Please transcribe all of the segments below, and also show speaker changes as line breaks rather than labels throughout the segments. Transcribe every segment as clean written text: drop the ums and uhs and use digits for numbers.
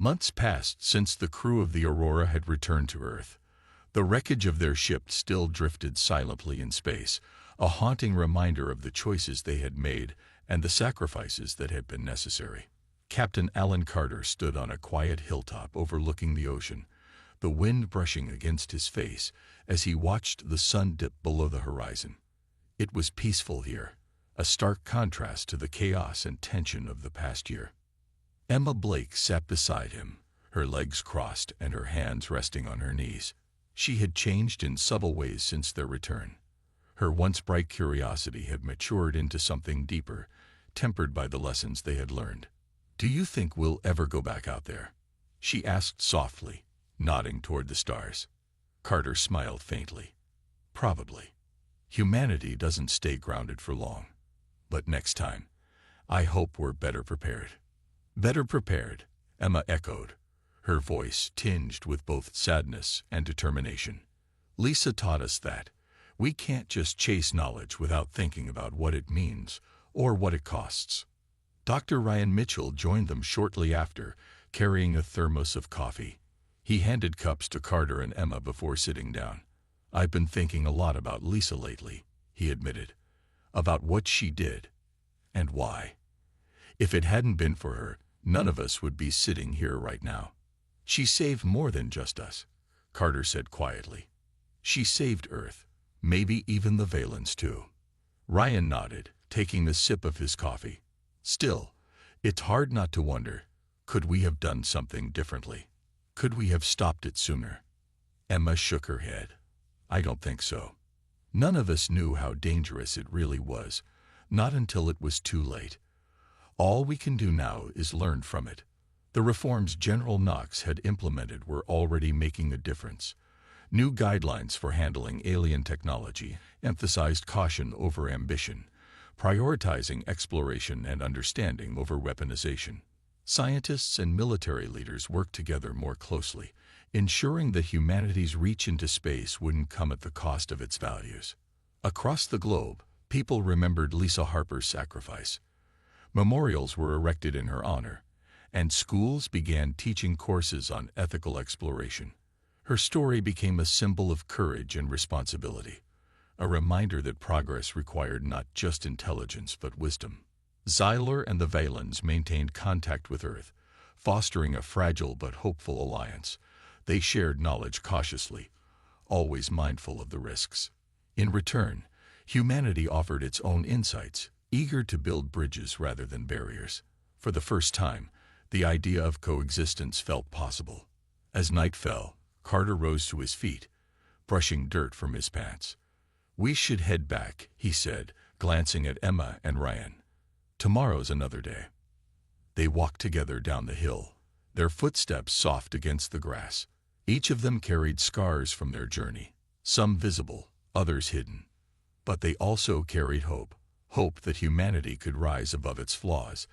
Months passed since the crew of the Aurora had returned to Earth. The wreckage of their ship still drifted silently in space, a haunting reminder of the choices they had made and the sacrifices that had been necessary. Captain Alan Carter stood on a quiet hilltop overlooking the ocean, the wind brushing against his face as he watched the sun dip below the horizon. It was peaceful here, a stark contrast to the chaos and tension of the past year. Emma Blake sat beside him, her legs crossed and her hands resting on her knees. She had changed in subtle ways since their return. Her once bright curiosity had matured into something deeper, tempered by the lessons they had learned. "Do you think we'll ever go back out there?" she asked softly, nodding toward the stars. Carter smiled faintly. "Probably. Humanity doesn't stay grounded for long. But next time, I hope we're better prepared." "Better prepared," Emma echoed, her voice tinged with both sadness and determination. "Lisa taught us that we can't just chase knowledge without thinking about what it means or what it costs." Dr. Ryan Mitchell joined them shortly after, carrying a thermos of coffee. He handed cups to Carter and Emma before sitting down. "I've been thinking a lot about Lisa lately," he admitted. "About what she did and why. If it hadn't been for her, none of us would be sitting here right now." "She saved more than just us," Carter said quietly. "She saved Earth, maybe even the Valens too." Ryan nodded, taking a sip of his coffee. "Still, it's hard not to wonder, could we have done something differently? Could we have stopped it sooner?" Emma shook her head. "I don't think so. None of us knew how dangerous it really was, not until it was too late. All we can do now is learn from it." The reforms General Knox had implemented were already making a difference. New guidelines for handling alien technology emphasized caution over ambition, prioritizing exploration and understanding over weaponization. Scientists and military leaders worked together more closely, ensuring that humanity's reach into space wouldn't come at the cost of its values. Across the globe, people remembered Lisa Harper's sacrifice. Memorials were erected in her honor, and schools began teaching courses on ethical exploration. Her story became a symbol of courage and responsibility, a reminder that progress required not just intelligence but wisdom. Xyler and the Valens maintained contact with Earth, fostering a fragile but hopeful alliance. They shared knowledge cautiously, always mindful of the risks. In return, humanity offered its own insights, eager to build bridges rather than barriers. For the first time, the idea of coexistence felt possible. As night fell, Carter rose to his feet, brushing dirt from his pants. "We should head back," he said, glancing at Emma and Ryan. "Tomorrow's another day." They walked together down the hill, their footsteps soft against the grass. Each of them carried scars from their journey, some visible, others hidden. But they also carried hope, hope that humanity could rise above its flaws,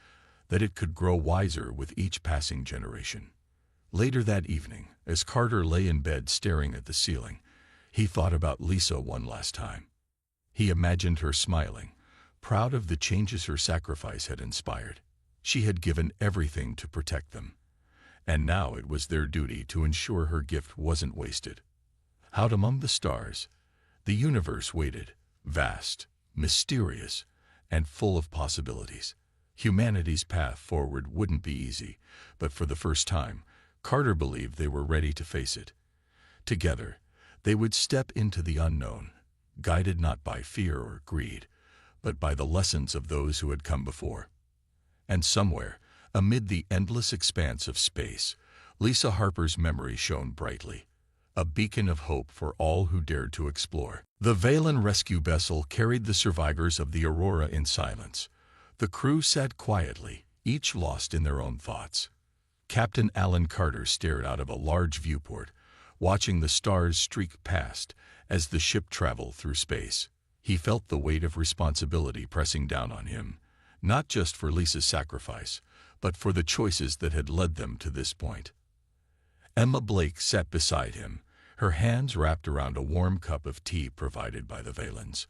that it could grow wiser with each passing generation. Later that evening, as Carter lay in bed staring at the ceiling, he thought about Lisa one last time. He imagined her smiling, proud of the changes her sacrifice had inspired. She had given everything to protect them, and now it was their duty to ensure her gift wasn't wasted. Out among the stars, the universe waited, vast, mysterious, and full of possibilities. Humanity's path forward wouldn't be easy, but for the first time, Carter believed they were ready to face it. Together, they would step into the unknown, guided not by fear or greed, but by the lessons of those who had come before. And somewhere, amid the endless expanse of space, Lisa Harper's memory shone brightly, a beacon of hope for all who dared to explore. The Valen rescue vessel carried the survivors of the Aurora in silence. The crew sat quietly, each lost in their own thoughts. Captain Alan Carter stared out of a large viewport, watching the stars streak past as the ship traveled through space. He felt the weight of responsibility pressing down on him, not just for Lisa's sacrifice, but for the choices that had led them to this point. Emma Blake sat beside him, her hands wrapped around a warm cup of tea provided by the Valens.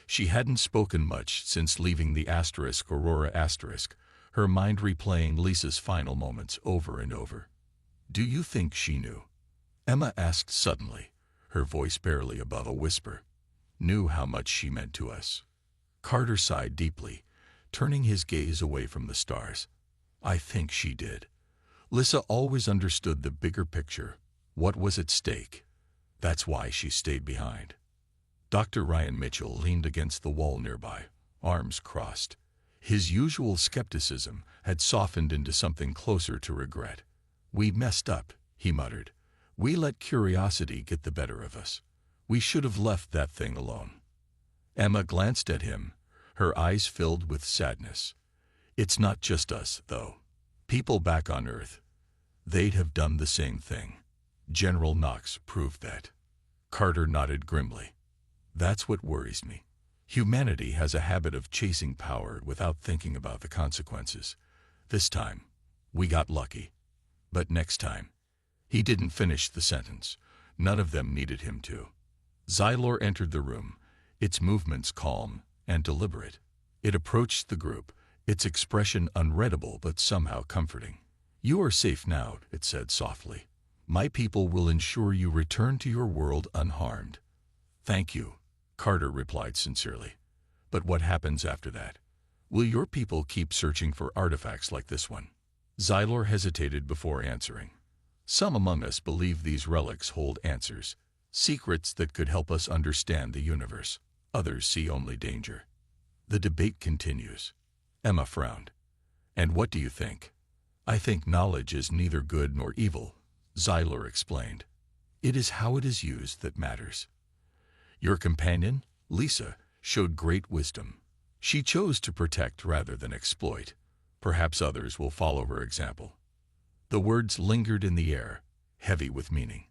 She hadn't spoken much since leaving the Aurora, her mind replaying Lisa's final moments over and over. Do you think she knew? Emma asked suddenly, her voice barely above a whisper. Knew how much she meant to us. Carter sighed deeply, turning his gaze away from the stars. I think she did. Lisa always understood the bigger picture, what was at stake. That's why she stayed behind. Dr. Ryan Mitchell leaned against the wall nearby, arms crossed. His usual skepticism had softened into something closer to regret. We messed up, he muttered. We let curiosity get the better of us. We should have left that thing alone. Emma glanced at him, her eyes filled with sadness. It's not just us, though. People back on Earth. They'd have done the same thing. General Knox proved that. Carter nodded grimly. That's what worries me. Humanity has a habit of chasing power without thinking about the consequences. This time, we got lucky. But next time, he didn't finish the sentence. None of them needed him to. Xylor entered the room, its movements calm and deliberate. It approached the group, its expression unreadable but somehow comforting. You are safe now, it said softly. My people will ensure you return to your world unharmed. Thank you, Carter replied sincerely. But what happens after that? Will your people keep searching for artifacts like this one? Xylor hesitated before answering. Some among us believe these relics hold answers, secrets that could help us understand the universe. Others see only danger. The debate continues. Emma frowned. And what do you think? I think knowledge is neither good nor evil, Xylor explained. It is how it is used that matters. Your companion, Lisa, showed great wisdom. She chose to protect rather than exploit. Perhaps others will follow her example. The words lingered in the air, heavy with meaning.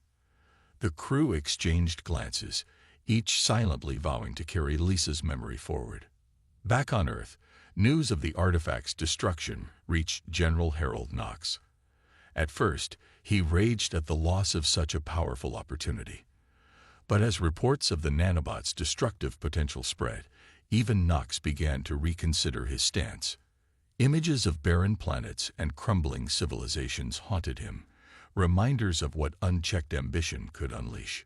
The crew exchanged glances, each silently vowing to carry Lisa's memory forward. Back on Earth, news of the artifact's destruction reached General Harold Knox. At first, he raged at the loss of such a powerful opportunity. But as reports of the nanobot's destructive potential spread, even Knox began to reconsider his stance. Images of barren planets and crumbling civilizations haunted him, reminders of what unchecked ambition could unleash.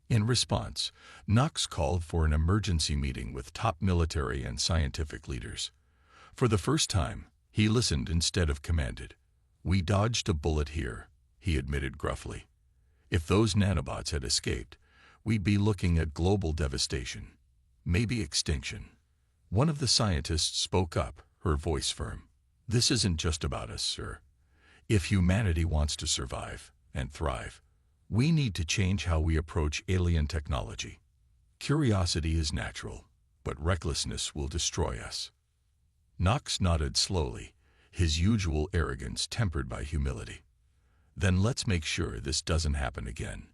In response, Knox called for an emergency meeting with top military and scientific leaders. For the first time, he listened instead of commanded. We dodged a bullet here, he admitted gruffly. If those nanobots had escaped, we'd be looking at global devastation, maybe extinction. One of the scientists spoke up, her voice firm. This isn't just about us, sir. If humanity wants to survive and thrive, we need to change how we approach alien technology. Curiosity is natural, but recklessness will destroy us. Knox nodded slowly, his usual arrogance tempered by humility. Then let's make sure this doesn't happen again.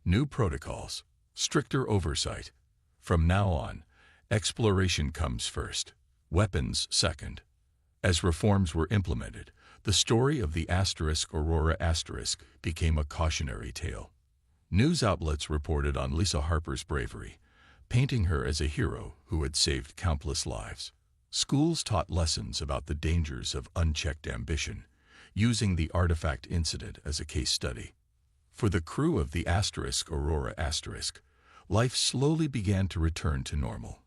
New protocols, stricter oversight. From now on, exploration comes first, weapons second. As reforms were implemented, the story of the Aurora became a cautionary tale. News outlets reported on Lisa Harper's bravery, painting her as a hero who had saved countless lives. Schools taught lessons about the dangers of unchecked ambition, using the artifact incident as a case study. For the crew of the Aurora, life slowly began to return to normal.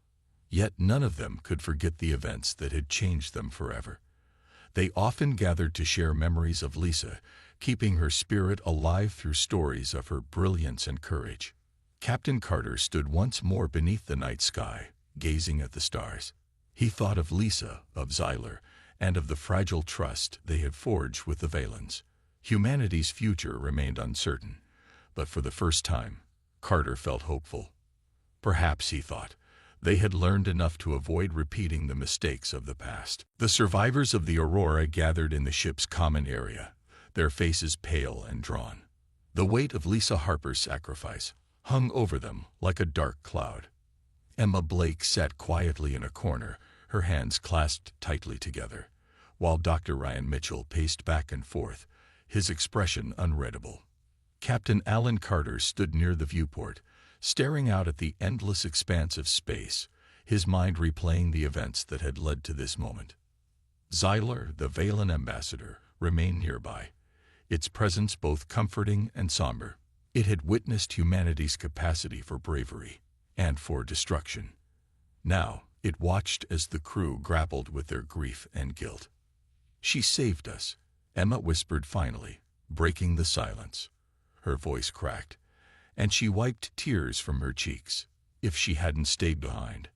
Yet none of them could forget the events that had changed them forever. They often gathered to share memories of Lisa, keeping her spirit alive through stories of her brilliance and courage. Captain Carter stood once more beneath the night sky, gazing at the stars. He thought of Lisa, of Xylor, and of the fragile trust they had forged with the Valens. Humanity's future remained uncertain, but for the first time, Carter felt hopeful. Perhaps, he thought, they had learned enough to avoid repeating the mistakes of the past. The survivors of the Aurora gathered in the ship's common area, their faces pale and drawn. The weight of Lisa Harper's sacrifice hung over them like a dark cloud. Emma Blake sat quietly in a corner, her hands clasped tightly together, while Dr. Ryan Mitchell paced back and forth, his expression unreadable. Captain Alan Carter stood near the viewport, staring out at the endless expanse of space, his mind replaying the events that had led to this moment. Xylor, the Valen ambassador, remained nearby, its presence both comforting and somber. It had witnessed humanity's capacity for bravery and for destruction. Now, it watched as the crew grappled with their grief and guilt. "She saved us," Emma whispered finally, breaking the silence. Her voice cracked, and she wiped tears from her cheeks. If she hadn't stayed behind.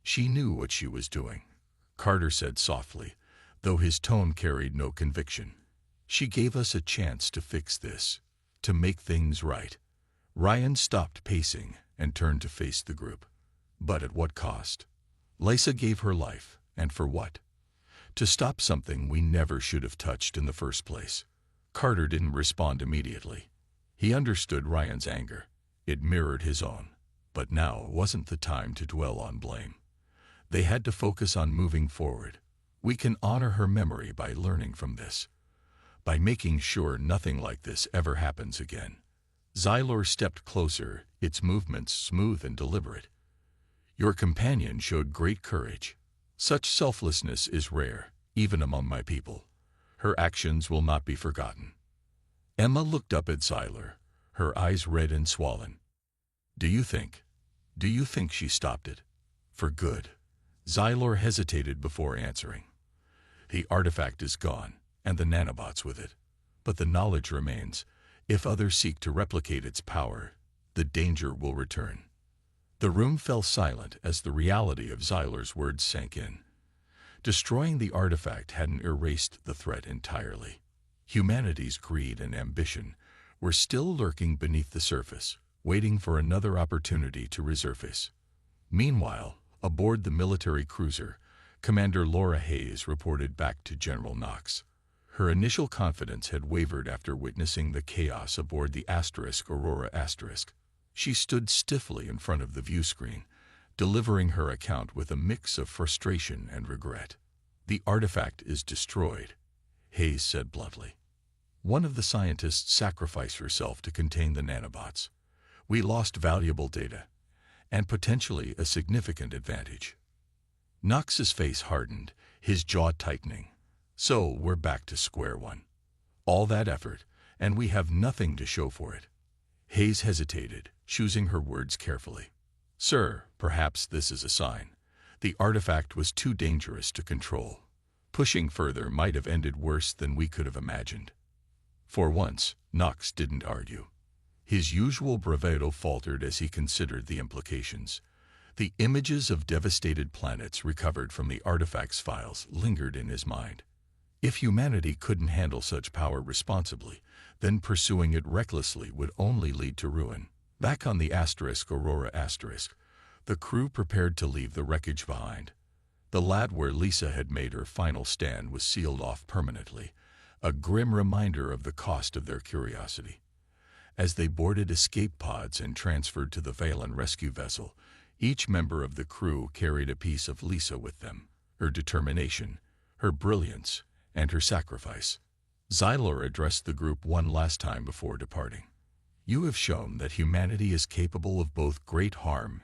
"She knew what she was doing," Carter said softly, though his tone carried no conviction. "She gave us a chance to fix this, to make things right." Ryan stopped pacing and turned to face the group. "But at what cost? Lisa gave her life, and for what? To stop something we never should have touched in the first place." Carter didn't respond immediately. He understood Ryan's anger. It mirrored his own. But now wasn't the time to dwell on blame. They had to focus on moving forward. "We can honor her memory by learning from this, by making sure nothing like this ever happens again." Xylor stepped closer, its movements smooth and deliberate. "Your companion showed great courage. Such selflessness is rare, even among my people. Her actions will not be forgotten." Emma looked up at Xylor, her eyes red and swollen. Do you think she stopped it? For good?" Xylor hesitated before answering. "The artifact is gone, and the nanobots with it. But the knowledge remains. If others seek to replicate its power, the danger will return." The room fell silent as the reality of Xylor's words sank in. Destroying the artifact hadn't erased the threat entirely. Humanity's greed and ambition were still lurking beneath the surface, waiting for another opportunity to resurface. Meanwhile, aboard the military cruiser, Commander Laura Hayes reported back to General Knox. Her initial confidence had wavered after witnessing the chaos aboard the Aurora *. She stood stiffly in front of the view screen, delivering her account with a mix of frustration and regret. "The artifact is destroyed," Hayes said bluntly. "One of the scientists sacrificed herself to contain the nanobots. We lost valuable data, and potentially a significant advantage." Knox's face hardened, his jaw tightening. "So we're back to square one. All that effort, and we have nothing to show for it." Hayes hesitated, choosing her words carefully. "Sir, perhaps this is a sign. The artifact was too dangerous to control. Pushing further might have ended worse than we could have imagined." For once, Knox didn't argue. His usual bravado faltered as he considered the implications. The images of devastated planets recovered from the artifact's files lingered in his mind. If humanity couldn't handle such power responsibly, then pursuing it recklessly would only lead to ruin. Back on the Aurora *, the crew prepared to leave the wreckage behind. The lab where Lisa had made her final stand was sealed off permanently, a grim reminder of the cost of their curiosity. As they boarded escape pods and transferred to the Valen rescue vessel, each member of the crew carried a piece of Lisa with them, her determination, her brilliance, and her sacrifice. Xylor addressed the group one last time before departing. "You have shown that humanity is capable of both great harm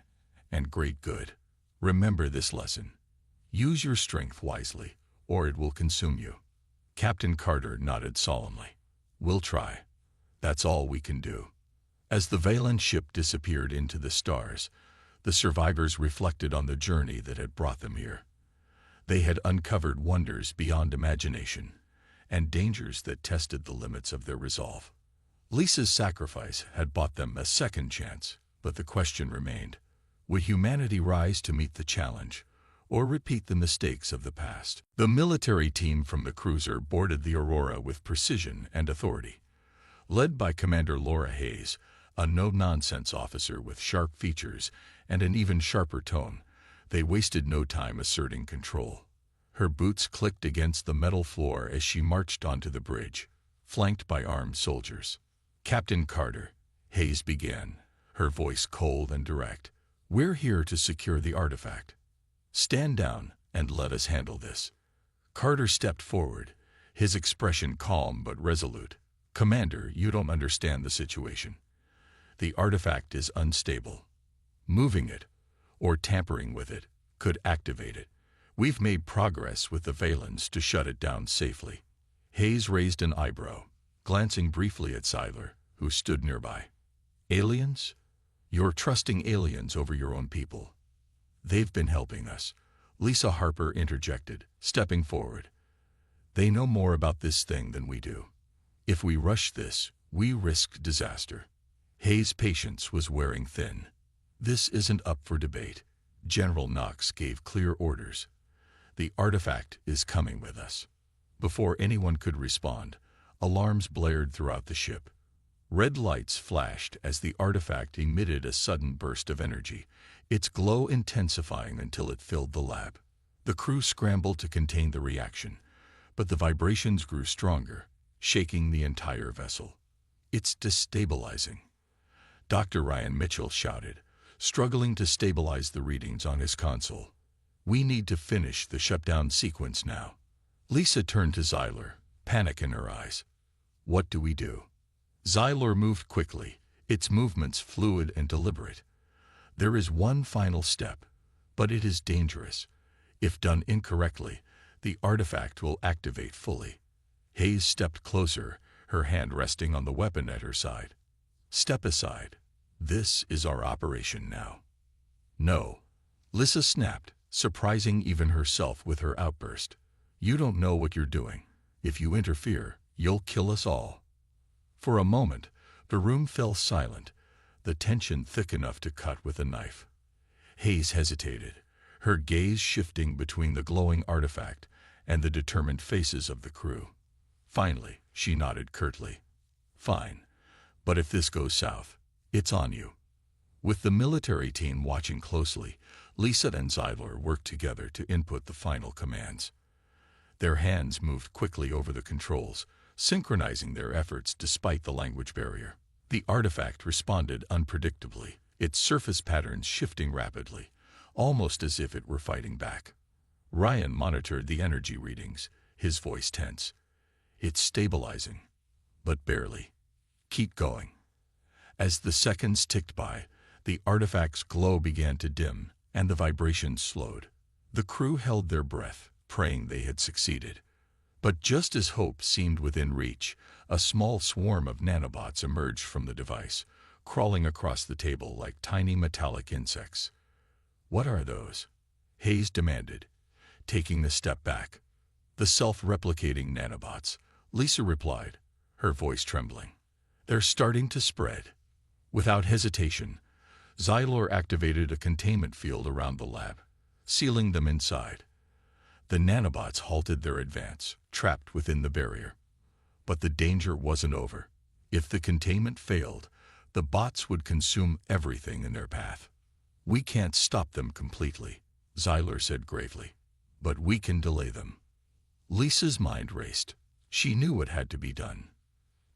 and great good. Remember this lesson. Use your strength wisely, or it will consume you." Captain Carter nodded solemnly. "We'll try. That's all we can do." As the Valen ship disappeared into the stars, the survivors reflected on the journey that had brought them here. They had uncovered wonders beyond imagination, and dangers that tested the limits of their resolve. Lisa's sacrifice had bought them a second chance, but the question remained: would humanity rise to meet the challenge, or repeat the mistakes of the past? The military team from the cruiser boarded the Aurora with precision and authority. Led by Commander Laura Hayes, a no-nonsense officer with sharp features and an even sharper tone, they wasted no time asserting control. Her boots clicked against the metal floor as she marched onto the bridge, flanked by armed soldiers. "Captain Carter," Hayes began, her voice cold and direct, "we're here to secure the artifact. Stand down and let us handle this." Carter stepped forward, his expression calm but resolute. "Commander, you don't understand the situation. The artifact is unstable. Moving it, or tampering with it, could activate it. We've made progress with the Valens to shut it down safely." Hayes raised an eyebrow. glancing briefly at Siler, who stood nearby. Aliens? You're trusting aliens over your own people. They've been helping us, Lisa Harper interjected, stepping forward. They know more about this thing than we do. If we rush this, we risk disaster. Hayes' patience was wearing thin. This isn't up for debate. General Knox gave clear orders. The artifact is coming with us. Before anyone could respond, alarms blared throughout the ship. Red lights flashed as the artifact emitted a sudden burst of energy, its glow intensifying until it filled the lab. The crew scrambled to contain the reaction, but the vibrations grew stronger, shaking the entire vessel. It's destabilizing, Dr. Ryan Mitchell shouted, struggling to stabilize the readings on his console. We need to finish the shutdown sequence now. Lisa turned to Zyler, panic in her eyes. What do we do? Zyler moved quickly, its movements fluid and deliberate. There is one final step, but it is dangerous. If done incorrectly, the artifact will activate fully. Hayes stepped closer, her hand resting on the weapon at her side. Step aside. This is our operation now. No. Lisa snapped, surprising even herself with her outburst. You don't know what you're doing. If you interfere, you'll kill us all. For a moment, the room fell silent, the tension thick enough to cut with a knife. Hayes hesitated, her gaze shifting between the glowing artifact and the determined faces of the crew. Finally, she nodded curtly. Fine, but if this goes south, it's on you. With the military team watching closely, Lisa and Zyler worked together to input the final commands. Their hands moved quickly over the controls, synchronizing their efforts despite the language barrier. The artifact responded unpredictably, its surface patterns shifting rapidly, almost as if it were fighting back. Ryan monitored the energy readings, his voice tense. It's stabilizing, but barely. Keep going. As the seconds ticked by, the artifact's glow began to dim, and the vibrations slowed. The crew held their breath, praying they had succeeded. But just as hope seemed within reach, a small swarm of nanobots emerged from the device, crawling across the table like tiny metallic insects. What are those? Hayes demanded, taking a step back. The self-replicating nanobots, Lisa replied, her voice trembling. They're starting to spread. Without hesitation, Zyler activated a containment field around the lab, sealing them inside. The nanobots halted their advance, trapped within the barrier. But the danger wasn't over. If the containment failed, the bots would consume everything in their path. We can't stop them completely, Zyler said gravely, but we can delay them. Lisa's mind raced. She knew what had to be done.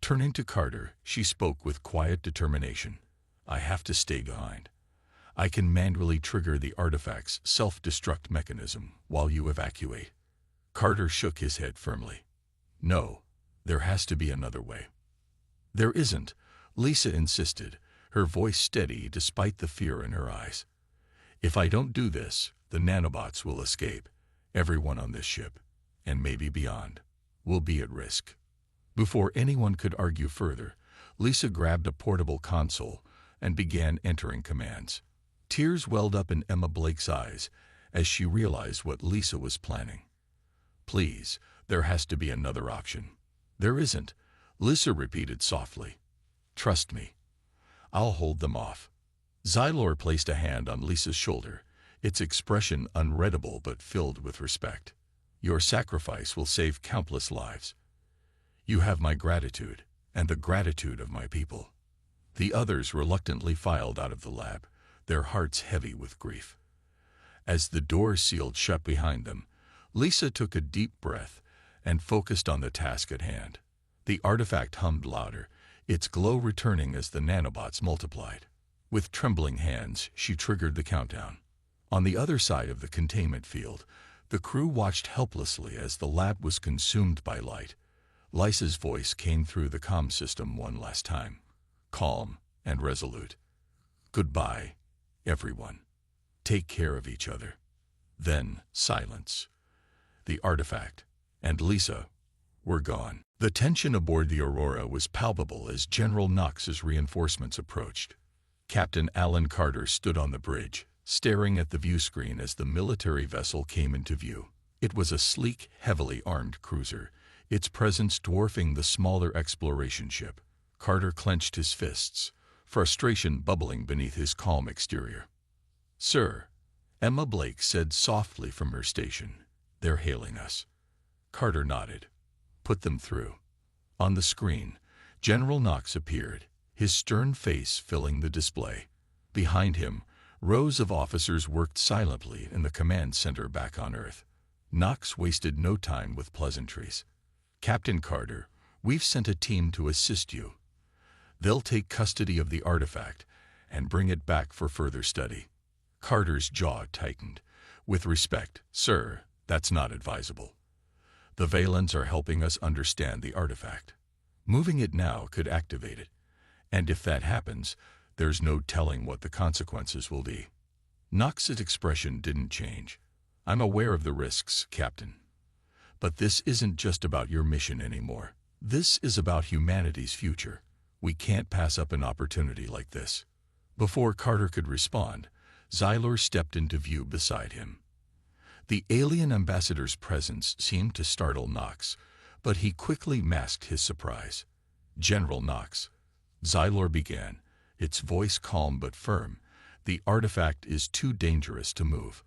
Turning to Carter, she spoke with quiet determination. I have to stay behind. I can manually trigger the artifact's self-destruct mechanism while you evacuate. Carter shook his head firmly. No, there has to be another way. There isn't, Lisa insisted, her voice steady despite the fear in her eyes. If I don't do this, the nanobots will escape. Everyone on this ship, and maybe beyond, will be at risk. Before anyone could argue further, Lisa grabbed a portable console and began entering commands. Tears welled up in Emma Blake's eyes as she realized what Lisa was planning. Please, there has to be another option. There isn't, Lisa repeated softly. Trust me. I'll hold them off. Zyler placed a hand on Lisa's shoulder, its expression unreadable but filled with respect. Your sacrifice will save countless lives. You have my gratitude, and the gratitude of my people. The others reluctantly filed out of the lab, their hearts heavy with grief. As the door sealed shut behind them, Lisa took a deep breath and focused on the task at hand. The artifact hummed louder, its glow returning as the nanobots multiplied. With trembling hands, she triggered the countdown. On the other side of the containment field, the crew watched helplessly as the lab was consumed by light. Lisa's voice came through the comm system one last time, calm and resolute. Goodbye, everyone. Take care of each other. Then silence. The artifact and Lisa were gone. The tension aboard the Aurora was palpable as General Knox's reinforcements approached. Captain Alan Carter stood on the bridge, staring at the viewscreen as the military vessel came into view. It was a sleek, heavily armed cruiser, its presence dwarfing the smaller exploration ship. Carter clenched his fists, frustration bubbling beneath his calm exterior. "Sir," Emma Blake said softly from her station, "they're hailing us." Carter nodded. "Put them through." On the screen, General Knox appeared, his stern face filling the display. Behind him, rows of officers worked silently in the command center back on Earth. Knox wasted no time with pleasantries. "Captain Carter, we've sent a team to assist you. They'll take custody of the artifact and bring it back for further study." Carter's jaw tightened. "With respect, sir, that's not advisable. The Valens are helping us understand the artifact. Moving it now could activate it, and if that happens, there's no telling what the consequences will be." Knox's expression didn't change. "I'm aware of the risks, Captain. But this isn't just about your mission anymore. This is about humanity's future. We can't pass up an opportunity like this." Before Carter could respond, Xylor stepped into view beside him. The alien ambassador's presence seemed to startle Knox, but he quickly masked his surprise. "General Knox," Xylor began, its voice calm but firm, "the artifact is too dangerous to move.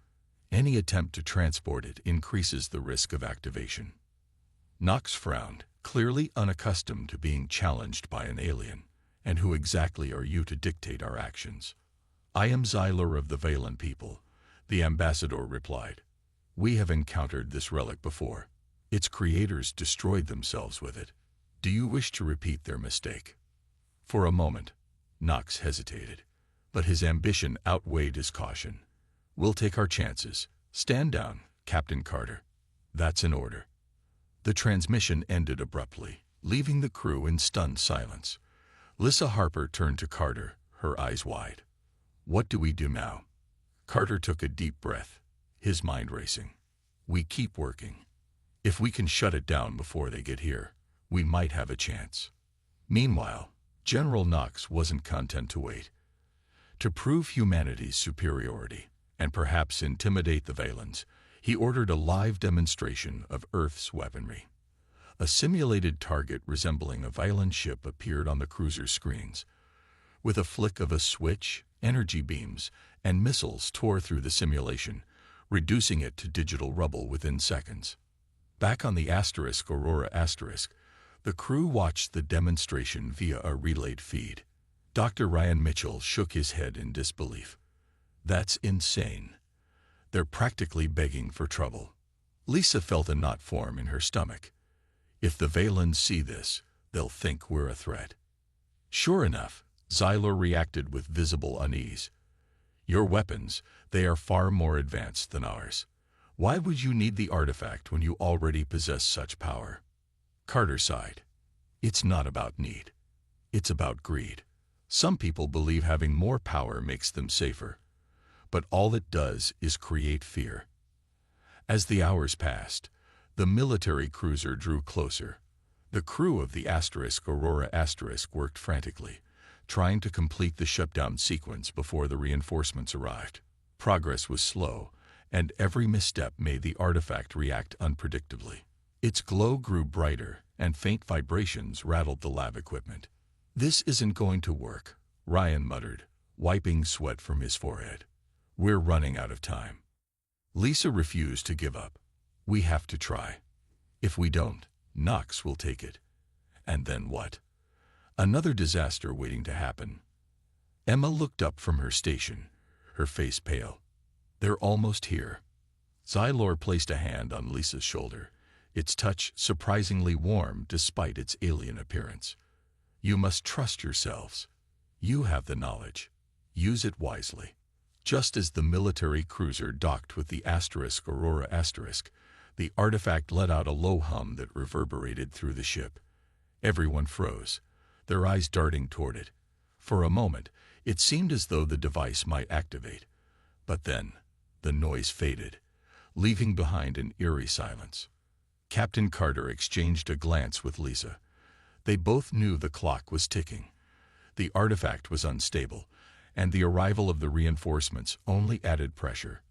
Any attempt to transport it increases the risk of activation." Knox frowned, clearly unaccustomed to being challenged by an alien. "And who exactly are you to dictate our actions?" "I am Xylor of the Valen people," the ambassador replied. "We have encountered this relic before. Its creators destroyed themselves with it. Do you wish to repeat their mistake?" For a moment, Knox hesitated, but his ambition outweighed his caution. "We'll take our chances. Stand down, Captain Carter." "That's an order." The transmission ended abruptly, leaving the crew in stunned silence. Lissa Harper turned to Carter, her eyes wide. "What do we do now?" Carter took a deep breath, his mind racing. "We keep working. If we can shut it down before they get here, we might have a chance." Meanwhile, General Knox wasn't content to wait. To prove humanity's superiority, and perhaps intimidate the Valens, he ordered a live demonstration of Earth's weaponry. A simulated target resembling a Valen ship appeared on the cruiser's screens. With a flick of a switch, energy beams and missiles tore through the simulation, reducing it to digital rubble within seconds. Back on the Aurora Asterisk, the crew watched the demonstration via a relayed feed. Dr. Ryan Mitchell shook his head in disbelief. "That's insane. They're practically begging for trouble." Lisa felt a knot form in her stomach. "If the Valens see this, they'll think we're a threat." Sure enough, Xylor reacted with visible unease. "Your weapons, they are far more advanced than ours. Why would you need the artifact when you already possess such power?" Carter sighed. "It's not about need. It's about greed. Some people believe having more power makes them safer, but all it does is create fear." As the hours passed, the military cruiser drew closer. The crew of the Aurora Asterisk worked frantically, trying to complete the shutdown sequence before the reinforcements arrived. Progress was slow, and every misstep made the artifact react unpredictably. Its glow grew brighter, and faint vibrations rattled the lab equipment. "This isn't going to work," Ryan muttered, wiping sweat from his forehead. "We're running out of time." Lisa refused to give up. "We have to try. If we don't, Knox will take it. And then what? Another disaster waiting to happen." Emma looked up from her station, her face pale. "They're almost here." Xylor placed a hand on Lisa's shoulder, its touch surprisingly warm despite its alien appearance. "You must trust yourselves. You have the knowledge. Use it wisely." Just as the military cruiser docked with the Aurora Asterisk, the artifact let out a low hum that reverberated through the ship. Everyone froze, their eyes darting toward it. For a moment, it seemed as though the device might activate. But then, the noise faded, leaving behind an eerie silence. Captain Carter exchanged a glance with Lisa. They both knew the clock was ticking. The artifact was unstable, and the arrival of the reinforcements only added pressure.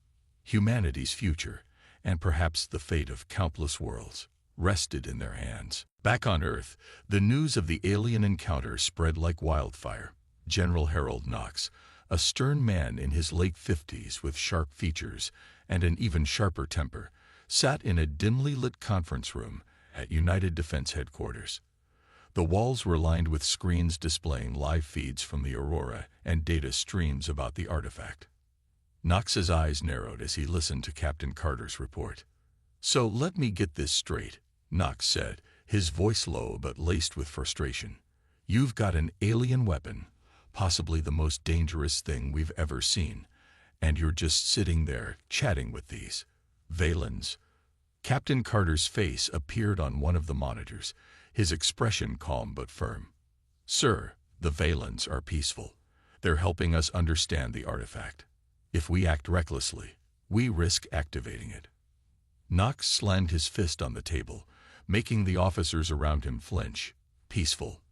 Humanity's future, and perhaps the fate of countless worlds, rested in their hands. Back on Earth, the news of the alien encounter spread like wildfire. General Harold Knox, a stern man in his late 50s with sharp features and an even sharper temper, sat in a dimly lit conference room at United Defense Headquarters. The walls were lined with screens displaying live feeds from the Aurora and data streams about the artifact. Knox's eyes narrowed as he listened to Captain Carter's report. "So let me get this straight," Knox said, his voice low but laced with frustration. "You've got an alien weapon, possibly the most dangerous thing we've ever seen, and you're just sitting there chatting with these Valens." Captain Carter's face appeared on one of the monitors, his expression calm but firm. "Sir, the Valens are peaceful. They're helping us understand the artifact. If we act recklessly, we risk activating it." Knox slammed his fist on the table, making the officers around him flinch. "Peaceful?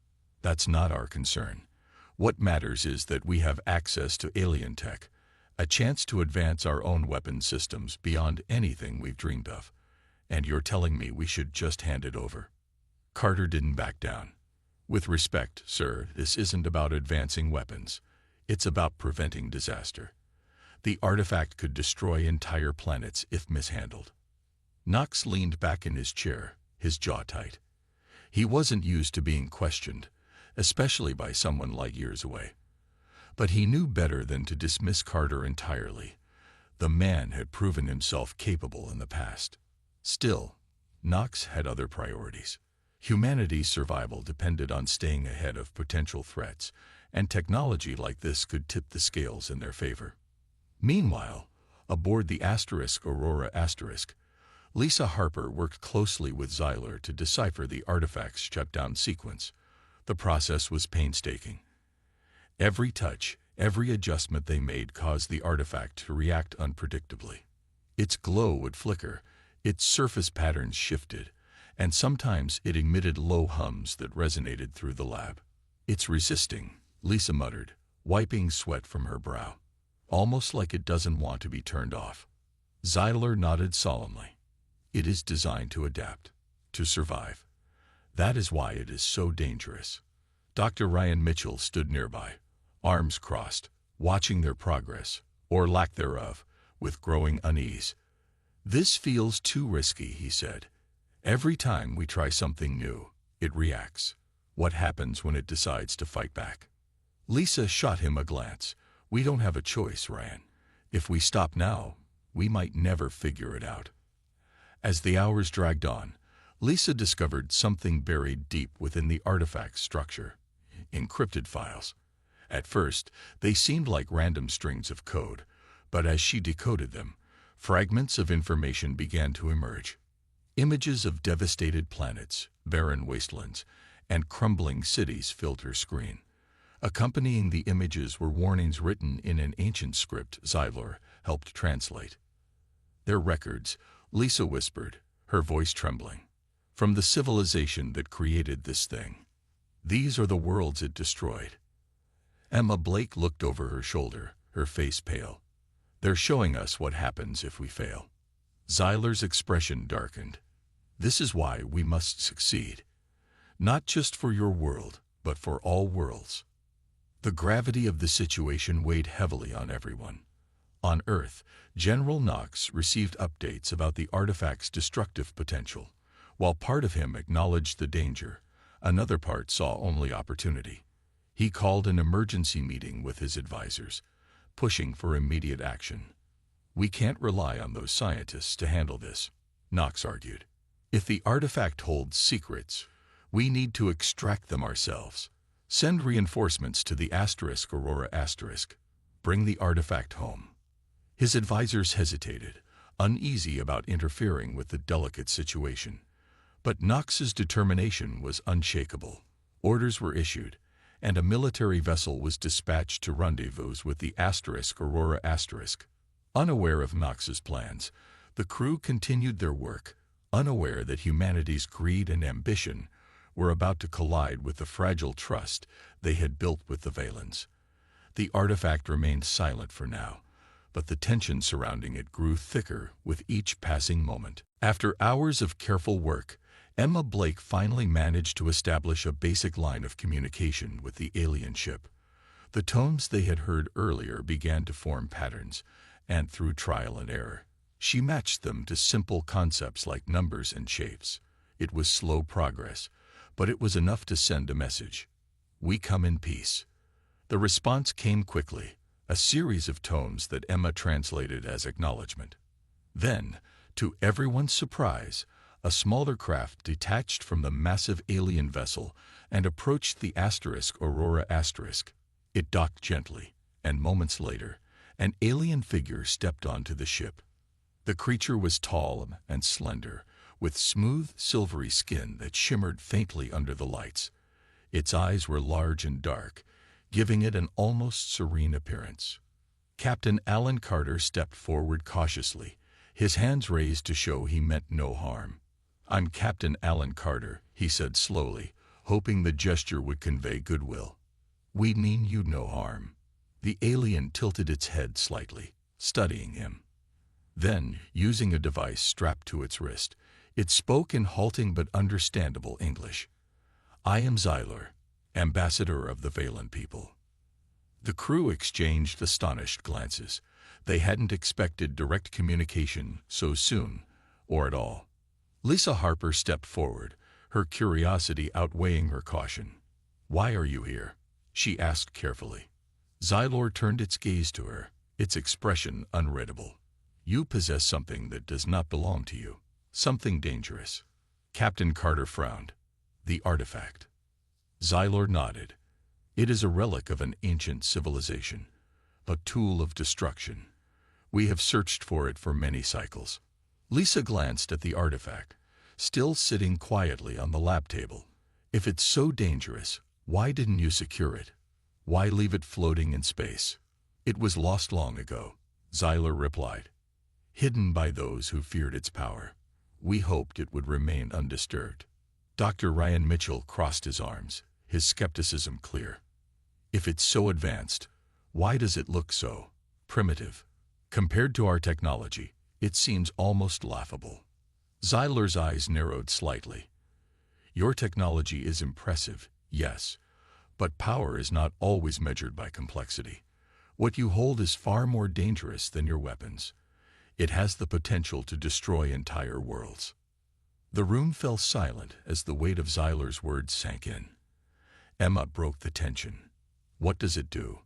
That's not our concern. What matters is that we have access to alien tech, a chance to advance our own weapon systems beyond anything we've dreamed of. And you're telling me we should just hand it over?" Carter didn't back down. "With respect, sir, this isn't about advancing weapons. It's about preventing disaster. The artifact could destroy entire planets if mishandled." Knox leaned back in his chair, his jaw tight. He wasn't used to being questioned, especially by someone light years away. But he knew better than to dismiss Carter entirely. The man had proven himself capable in the past. Still, Knox had other priorities. Humanity's survival depended on staying ahead of potential threats, and technology like this could tip the scales in their favor. Meanwhile, aboard the Aurora Asterisk, Lisa Harper worked closely with Xyler to decipher the artifact's shutdown sequence. The process was painstaking. Every touch, every adjustment they made caused the artifact to react unpredictably. Its glow would flicker, its surface patterns shifted, and sometimes it emitted low hums that resonated through the lab. "It's resisting," Lisa muttered, wiping sweat from her brow. "Almost like it doesn't want to be turned off." Xyler nodded solemnly. "It is designed to adapt, to survive. That is why it is so dangerous." Dr. Ryan Mitchell stood nearby, arms crossed, watching their progress, or lack thereof, with growing unease. "This feels too risky," he said. "Every time we try something new, it reacts. What happens when it decides to fight back?" Lisa shot him a glance. "We don't have a choice, Ryan. If we stop now, we might never figure it out." As the hours dragged on, Lisa discovered something buried deep within the artifact's structure: encrypted files. At first, they seemed like random strings of code, but as she decoded them, fragments of information began to emerge. Images of devastated planets, barren wastelands, and crumbling cities filled her screen. Accompanying the images were warnings written in an ancient script Xyler helped translate. "They're records," Lisa whispered, her voice trembling, "from the civilization that created this thing. These are the worlds it destroyed." Emma Blake looked over her shoulder, her face pale. "They're showing us what happens if we fail." Xyler's expression darkened. "This is why we must succeed. Not just for your world, but for all worlds." The gravity of the situation weighed heavily on everyone. On Earth, General Knox received updates about the artifact's destructive potential. While part of him acknowledged the danger, another part saw only opportunity. He called an emergency meeting with his advisors, pushing for immediate action. "We can't rely on those scientists to handle this," Knox argued. "If the artifact holds secrets, we need to extract them ourselves. Send reinforcements to the Aurora Asterisk. Bring the artifact home." His advisors hesitated, uneasy about interfering with the delicate situation. But Knox's determination was unshakable. Orders were issued, and a military vessel was dispatched to rendezvous with the Aurora Asterisk. Unaware of Knox's plans, the crew continued their work, unaware that humanity's greed and ambition were about to collide with the fragile trust they had built with the Valens. The artifact remained silent for now, but the tension surrounding it grew thicker with each passing moment. After hours of careful work, Emma Blake finally managed to establish a basic line of communication with the alien ship. The tones they had heard earlier began to form patterns, and through trial and error, she matched them to simple concepts like numbers and shapes. It was slow progress, but it was enough to send a message. "We come in peace." The response came quickly, a series of tones that Emma translated as acknowledgement. Then, to everyone's surprise, a smaller craft detached from the massive alien vessel and approached the Aurora Asterisk. It docked gently, and moments later, an alien figure stepped onto the ship. The creature was tall and slender, with smooth, silvery skin that shimmered faintly under the lights. Its eyes were large and dark, giving it an almost serene appearance. Captain Alan Carter stepped forward cautiously, his hands raised to show he meant no harm. "I'm Captain Alan Carter," he said slowly, hoping the gesture would convey goodwill. "We mean you no harm." The alien tilted its head slightly, studying him. Then, using a device strapped to its wrist, it spoke in halting but understandable English. "I am Xylor, ambassador of the Valen people." The crew exchanged astonished glances. They hadn't expected direct communication so soon, or at all. Lisa Harper stepped forward, her curiosity outweighing her caution. "Why are you here?" she asked carefully. Xylor turned its gaze to her, its expression unreadable. "You possess something that does not belong to you. Something dangerous." Captain Carter frowned. "The artifact." Xylor nodded. "It is a relic of an ancient civilization, a tool of destruction. We have searched for it for many cycles." Lisa glanced at the artifact, still sitting quietly on the lab table. "If it's so dangerous, why didn't you secure it? Why leave it floating in space?" "It was lost long ago," Xylor replied. "Hidden by those who feared its power. We hoped it would remain undisturbed." Dr. Ryan Mitchell crossed his arms, his skepticism clear. "If it's so advanced, why does it look so primitive? Compared to our technology, it seems almost laughable." Xylor's eyes narrowed slightly. "Your technology is impressive, yes, but power is not always measured by complexity. What you hold is far more dangerous than your weapons. It has the potential to destroy entire worlds." The room fell silent as the weight of Xylor's words sank in. Emma broke the tension. "What does it do?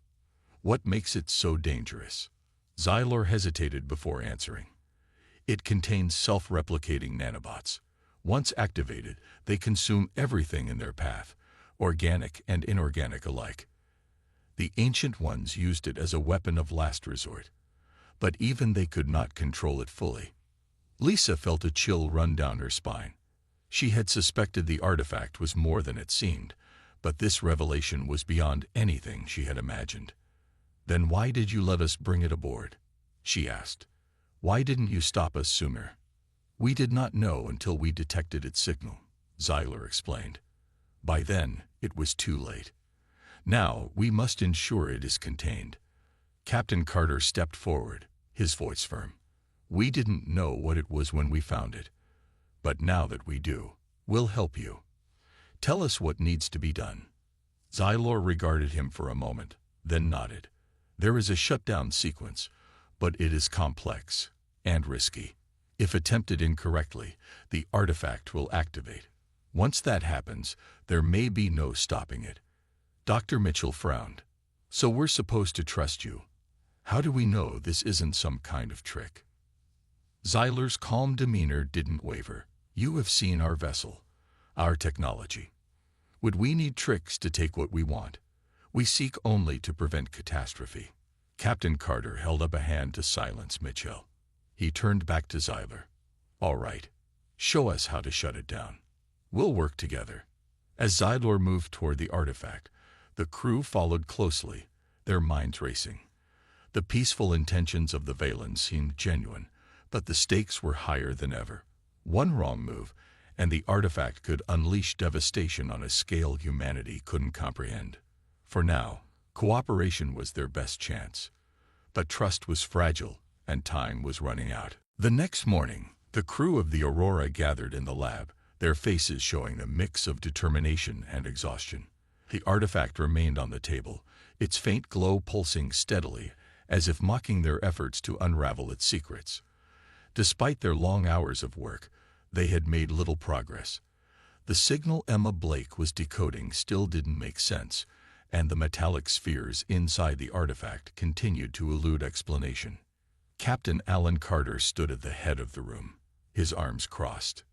What makes it so dangerous?" Xylor hesitated before answering. "It contains self-replicating nanobots. Once activated, they consume everything in their path, organic and inorganic alike. The ancient ones used it as a weapon of last resort, but even they could not control it fully." Lisa felt a chill run down her spine. She had suspected the artifact was more than it seemed, but this revelation was beyond anything she had imagined. "Then why did you let us bring it aboard?" she asked. "Why didn't you stop us sooner?" "We did not know until we detected its signal," Xylor explained. "By then, it was too late. Now, we must ensure it is contained." Captain Carter stepped forward, his voice firm. "We didn't know what it was when we found it, but now that we do, we'll help you. Tell us what needs to be done." Xylor regarded him for a moment, then nodded. "There is a shutdown sequence, but it is complex and risky. If attempted incorrectly, the artifact will activate. Once that happens, there may be no stopping it." Dr. Mitchell frowned. "So we're supposed to trust you. How do we know this isn't some kind of trick?" Xylor's calm demeanor didn't waver. "You have seen our vessel, our technology. Would we need tricks to take what we want? We seek only to prevent catastrophe." Captain Carter held up a hand to silence Mitchell. He turned back to Xylor. "All right, show us how to shut it down. We'll work together." As Xylor moved toward the artifact, the crew followed closely, their minds racing. The peaceful intentions of the Valens seemed genuine, but the stakes were higher than ever. One wrong move, and the artifact could unleash devastation on a scale humanity couldn't comprehend. For now, cooperation was their best chance. But trust was fragile, and time was running out. The next morning, the crew of the Aurora gathered in the lab, their faces showing a mix of determination and exhaustion. The artifact remained on the table, its faint glow pulsing steadily, as if mocking their efforts to unravel its secrets. Despite their long hours of work, they had made little progress. The signal Emma Blake was decoding still didn't make sense, and the metallic spheres inside the artifact continued to elude explanation. Captain Alan Carter stood at the head of the room, his arms crossed.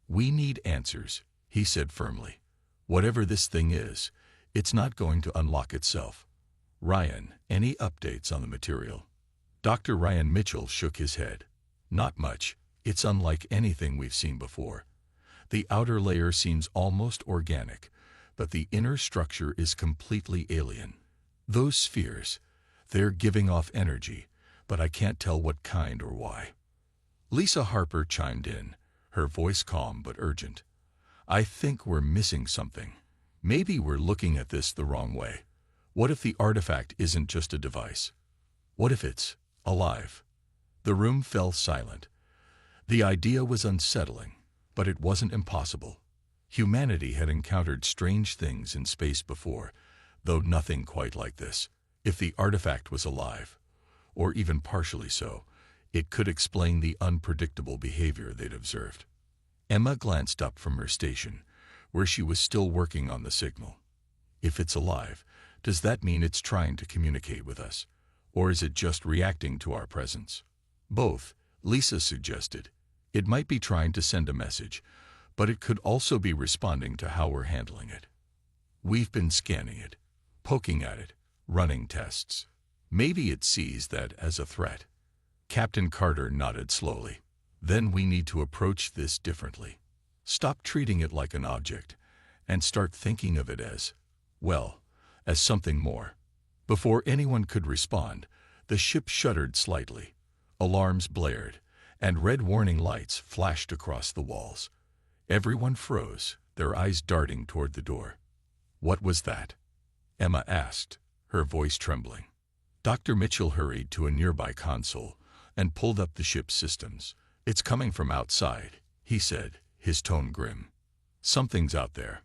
"We need answers," he said firmly. "Whatever this thing is, it's not going to unlock itself." "Ryan, any updates on the material?" Dr. Ryan Mitchell shook his head. "Not much. It's unlike anything we've seen before. The outer layer seems almost organic, but the inner structure is completely alien. Those spheres, they're giving off energy, but I can't tell what kind or why." Lisa Harper chimed in, her voice calm but urgent. "I think we're missing something. Maybe we're looking at this the wrong way. What if the artifact isn't just a device? What if it's alive?" The room fell silent. The idea was unsettling, but it wasn't impossible. Humanity had encountered strange things in space before, though nothing quite like this. If the artifact was alive, or even partially so, it could explain the unpredictable behavior they'd observed. Emma glanced up from her station, where she was still working on the signal. "If it's alive, does that mean it's trying to communicate with us? Or is it just reacting to our presence?" "Both," Lisa suggested. "It might be trying to send a message, but it could also be responding to how we're handling it. We've been scanning it, poking at it, running tests. Maybe it sees that as a threat." Captain Carter nodded slowly. "Then we need to approach this differently. Stop treating it like an object, and start thinking of it as, well, as something more." Before anyone could respond, the ship shuddered slightly. Alarms blared, and red warning lights flashed across the walls. Everyone froze, their eyes darting toward the door. "What was that?" Emma asked, her voice trembling. Dr. Mitchell hurried to a nearby console and pulled up the ship's systems. "It's coming from outside," he said, his tone grim. "Something's out there."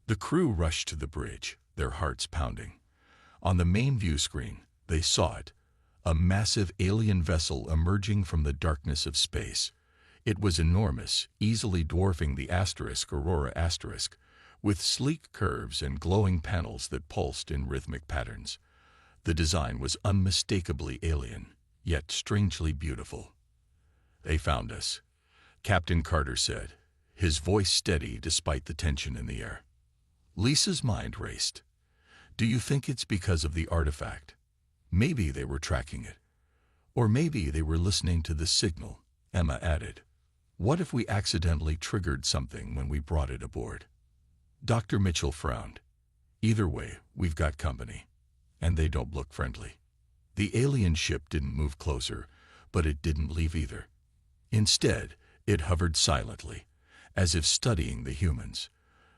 The crew rushed to the bridge, their hearts pounding. On the main view screen, they saw it, a massive alien vessel emerging from the darkness of space. It was enormous, easily dwarfing the Aurora *, with sleek curves and glowing panels that pulsed in rhythmic patterns. The design was unmistakably alien, yet strangely beautiful. "They found us," Captain Carter said, his voice steady despite the tension in the air. Lisa's mind raced. "Do you think it's because of the artifact? Maybe they were tracking it. Or maybe they were listening to the signal," Emma added. "What if we accidentally triggered something when we brought it aboard?" Dr. Mitchell frowned. "Either way, we've got company. And they don't look friendly." The alien ship didn't move closer, but it didn't leave either. Instead, it hovered silently, as if studying the humans.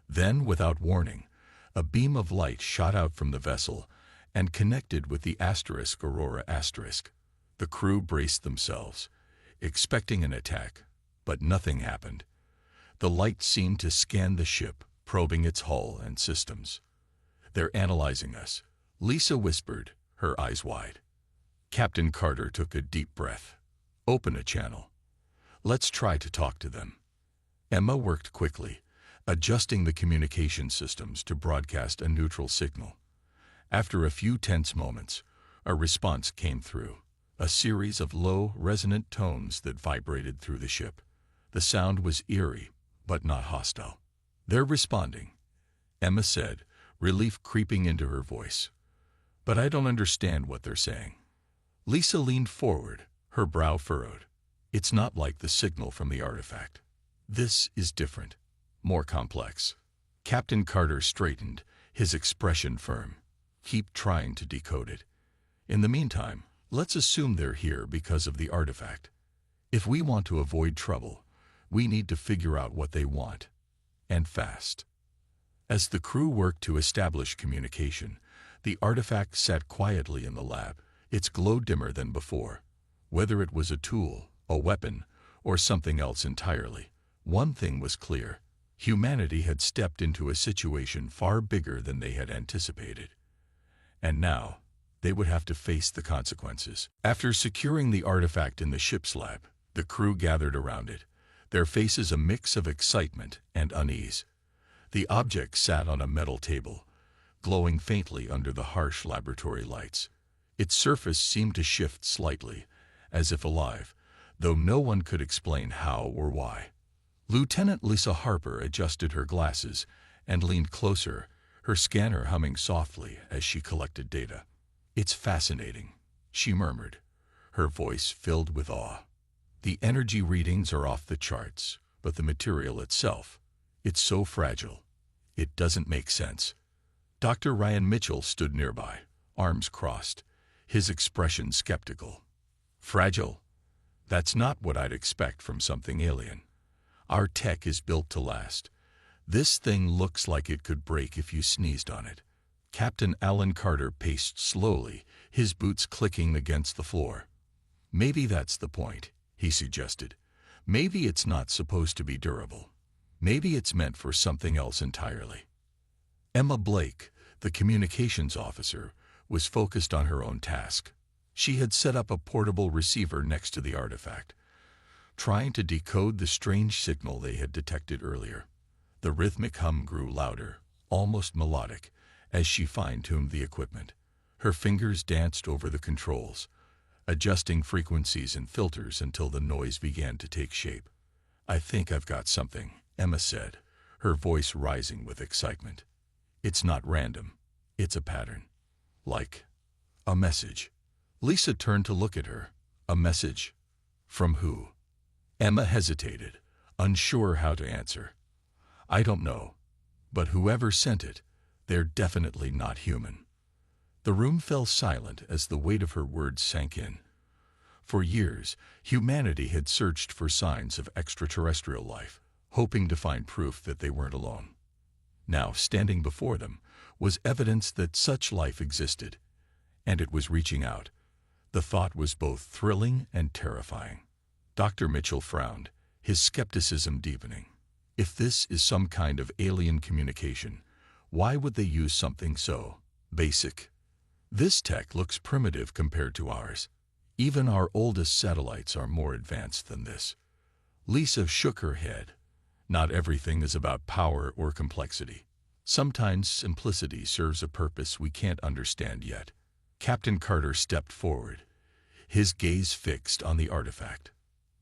Then, without warning, a beam of light shot out from the vessel and connected with the Aurora *. The crew braced themselves, expecting an attack, but nothing happened. The light seemed to scan the ship, probing its hull and systems. "They're analyzing us," Lisa whispered, her eyes wide. Captain Carter took a deep breath. "Open a channel. Let's try to talk to them." Emma worked quickly, adjusting the communication systems to broadcast a neutral signal. After a few tense moments, a response came through, a series of low, resonant tones that vibrated through the ship. The sound was eerie, but not hostile. "They're responding," Emma said, relief creeping into her voice. "But I don't understand what they're saying." Lisa leaned forward, her brow furrowed. "It's not like the signal from the artifact. This is different, more complex." Captain Carter straightened, his expression firm. "Keep trying to decode it. In the meantime, let's assume they're here because of the artifact. If we want to avoid trouble, We need to figure out what they want. And fast. As the crew worked to establish communication, the artifact sat quietly in the lab, its glow dimmer than before. Whether it was a tool, a weapon, or something else entirely, one thing was clear. Humanity had stepped into a situation far bigger than they had anticipated. And now, they would have to face the consequences. After securing the artifact in the ship's lab, the crew gathered around it, their faces a mix of excitement and unease. The object sat on a metal table, glowing faintly under the harsh laboratory lights. Its surface seemed to shift slightly, as if alive, though no one could explain how or why. Lieutenant Lisa Harper adjusted her glasses and leaned closer, her scanner humming softly as she collected data. "It's fascinating," she murmured, her voice filled with awe. "The energy readings are off the charts, but the material itself, it's so fragile. It doesn't make sense." Dr. Ryan Mitchell stood nearby, arms crossed, his expression skeptical. "Fragile? That's not what I'd expect from something alien. Our tech is built to last. This thing looks like it could break if you sneezed on it." Captain Alan Carter paced slowly, his boots clicking against the floor. "Maybe that's the point," he suggested. "Maybe it's not supposed to be durable. Maybe it's meant for something else entirely." Emma Blake, the communications officer, was focused on her own task. She had set up a portable receiver next to the artifact, trying to decode the strange signal they had detected earlier. The rhythmic hum grew louder, almost melodic, as she fine-tuned the equipment. Her fingers danced over the controls, adjusting frequencies and filters until the noise began to take shape. "I think I've got something," Emma said, her voice rising with excitement. "It's not random. It's a pattern. Like a message." Lisa turned to look at her. "A message? From who?" Emma hesitated, unsure how to answer. "I don't know. But whoever sent it, they're definitely not human." The room fell silent as the weight of her words sank in. For years, humanity had searched for signs of extraterrestrial life, hoping to find proof that they weren't alone. Now, standing before them, was evidence that such life existed, and it was reaching out. The thought was both thrilling and terrifying. Dr. Mitchell frowned, his skepticism deepening. If this is some kind of alien communication, why would they use something so basic? This tech looks primitive compared to ours. Even our oldest satellites are more advanced than this. Lisa shook her head. Not everything is about power or complexity. Sometimes simplicity serves a purpose we can't understand yet. Captain Carter stepped forward, his gaze fixed on the artifact.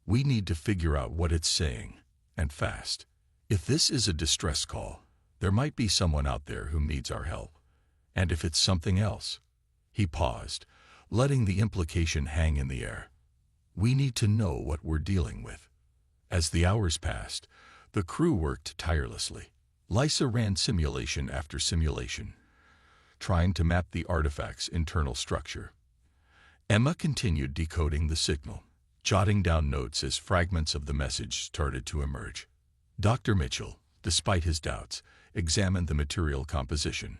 "We need to figure out what it's saying, and fast. If this is a distress call, there might be someone out there who needs our help. And if it's something else..." He paused, letting the implication hang in the air. "We need to know what we're dealing with." As the hours passed, the crew worked tirelessly. Lisa ran simulation after simulation, trying to map the artifact's internal structure. Emma continued decoding the signal, jotting down notes as fragments of the message started to emerge. Dr. Mitchell, despite his doubts, examined the material composition,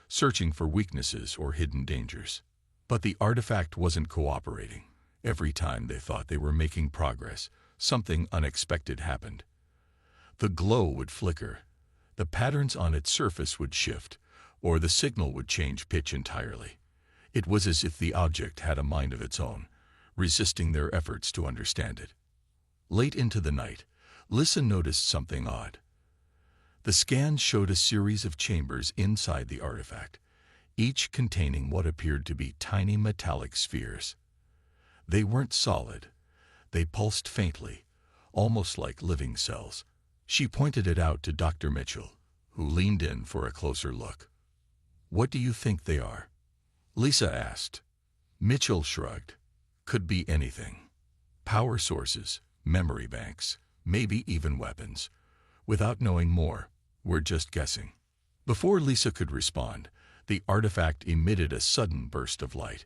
searching for weaknesses or hidden dangers. But the artifact wasn't cooperating. Every time they thought they were making progress, something unexpected happened. The glow would flicker, the patterns on its surface would shift, or the signal would change pitch entirely. It was as if the object had a mind of its own, resisting their efforts to understand it. Late into the night, Lisa noticed something odd. The scans showed a series of chambers inside the artifact, each containing what appeared to be tiny metallic spheres. They weren't solid. They pulsed faintly, almost like living cells. She pointed it out to Dr. Mitchell, who leaned in for a closer look. "What do you think they are?" Lisa asked. Mitchell shrugged. "Could be anything. Power sources, memory banks, maybe even weapons. Without knowing more, we're just guessing." Before Lisa could respond, the artifact emitted a sudden burst of light.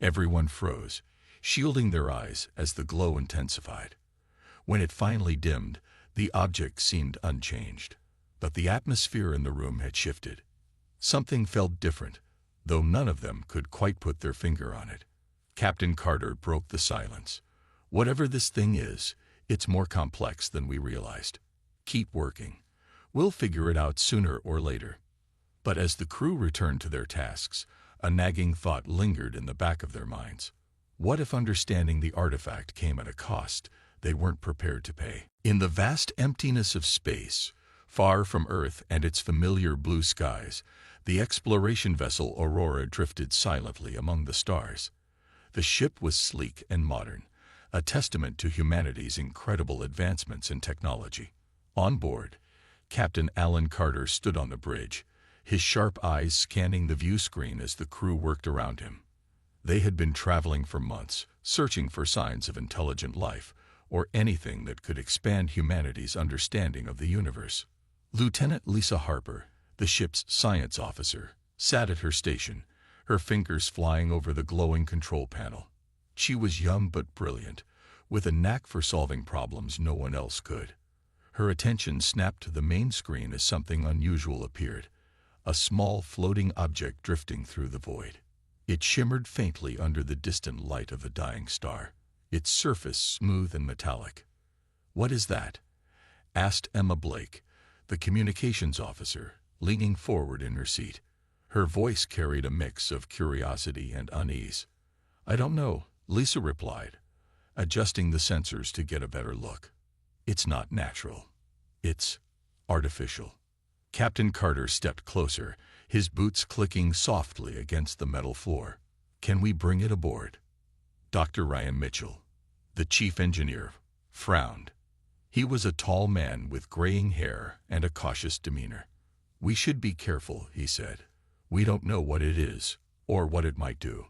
Everyone froze, shielding their eyes as the glow intensified. When it finally dimmed, the object seemed unchanged. But the atmosphere in the room had shifted. Something felt different, though none of them could quite put their finger on it. Captain Carter broke the silence. Whatever this thing is, it's more complex than we realized. Keep working. We'll figure it out sooner or later. But as the crew returned to their tasks, a nagging thought lingered in the back of their minds. What if understanding the artifact came at a cost they weren't prepared to pay? In the vast emptiness of space, far from Earth and its familiar blue skies, the exploration vessel Aurora drifted silently among the stars. The ship was sleek and modern, a testament to humanity's incredible advancements in technology. On board, Captain Alan Carter stood on the bridge, his sharp eyes scanning the view screen as the crew worked around him. They had been traveling for months, searching for signs of intelligent life, or anything that could expand humanity's understanding of the universe. Lieutenant Lisa Harper, the ship's science officer, sat at her station, her fingers flying over the glowing control panel. She was young but brilliant, with a knack for solving problems no one else could. Her attention snapped to the main screen as something unusual appeared, a small floating object drifting through the void. It shimmered faintly under the distant light of a dying star, its surface smooth and metallic. "What is that?" asked Emma Blake, the communications officer, leaning forward in her seat. Her voice carried a mix of curiosity and unease. "I don't know," Lisa replied, adjusting the sensors to get a better look. "It's not natural. It's artificial." Captain Carter stepped closer, his boots clicking softly against the metal floor. "Can we bring it aboard?" Dr. Ryan Mitchell, the chief engineer, frowned. He was a tall man with graying hair and a cautious demeanor. "We should be careful," he said. "We don't know what it is, or what it might do."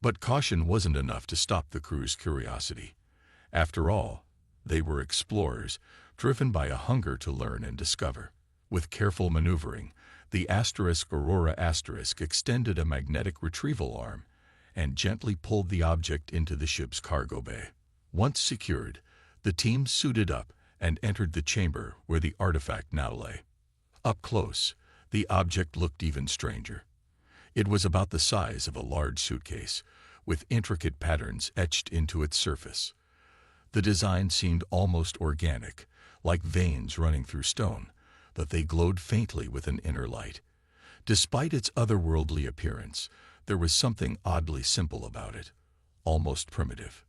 But caution wasn't enough to stop the crew's curiosity. After all, they were explorers, driven by a hunger to learn and discover. With careful maneuvering, the Aurora extended a magnetic retrieval arm and gently pulled the object into the ship's cargo bay. Once secured, the team suited up and entered the chamber where the artifact now lay. Up close, the object looked even stranger. It was about the size of a large suitcase, with intricate patterns etched into its surface. The design seemed almost organic, like veins running through stone, but they glowed faintly with an inner light. Despite its otherworldly appearance, there was something oddly simple about it, almost primitive.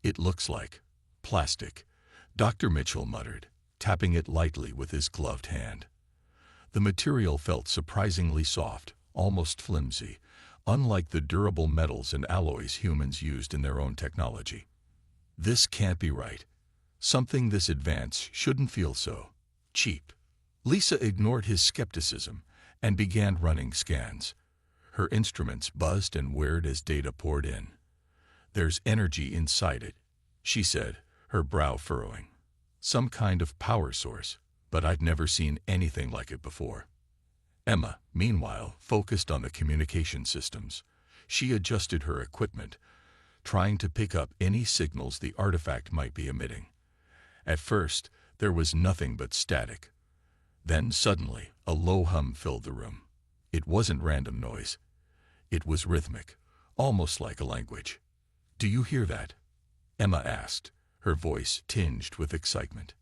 "It looks like plastic," Dr. Mitchell muttered, tapping it lightly with his gloved hand. The material felt surprisingly soft, almost flimsy, unlike the durable metals and alloys humans used in their own technology. "This can't be right. Something this advanced shouldn't feel so cheap." Lisa ignored his skepticism and began running scans. Her instruments buzzed and whirred as data poured in. "There's energy inside it," she said, her brow furrowing. "Some kind of power source, but I'd never seen anything like it before." Emma, meanwhile, focused on the communication systems. She adjusted her equipment, trying to pick up any signals the artifact might be emitting. At first, there was nothing but static. Then suddenly, a low hum filled the room. It wasn't random noise. It was rhythmic, almost like a language. "Do you hear that?" Emma asked, her voice tinged with excitement.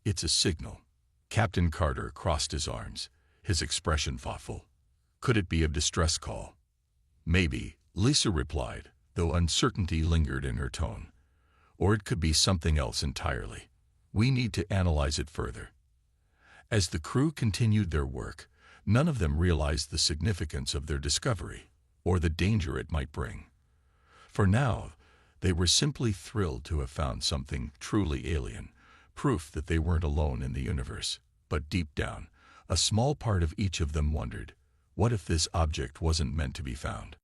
"It's a signal." Captain Carter crossed his arms, his expression thoughtful. "Could it be a distress call?" "Maybe," Lisa replied, though uncertainty lingered in her tone. "Or it could be something else entirely. We need to analyze it further." As the crew continued their work, none of them realized the significance of their discovery, or the danger it might bring. For now, they were simply thrilled to have found something truly alien, proof that they weren't alone in the universe. But deep down, a small part of each of them wondered, what if this object wasn't meant to be found?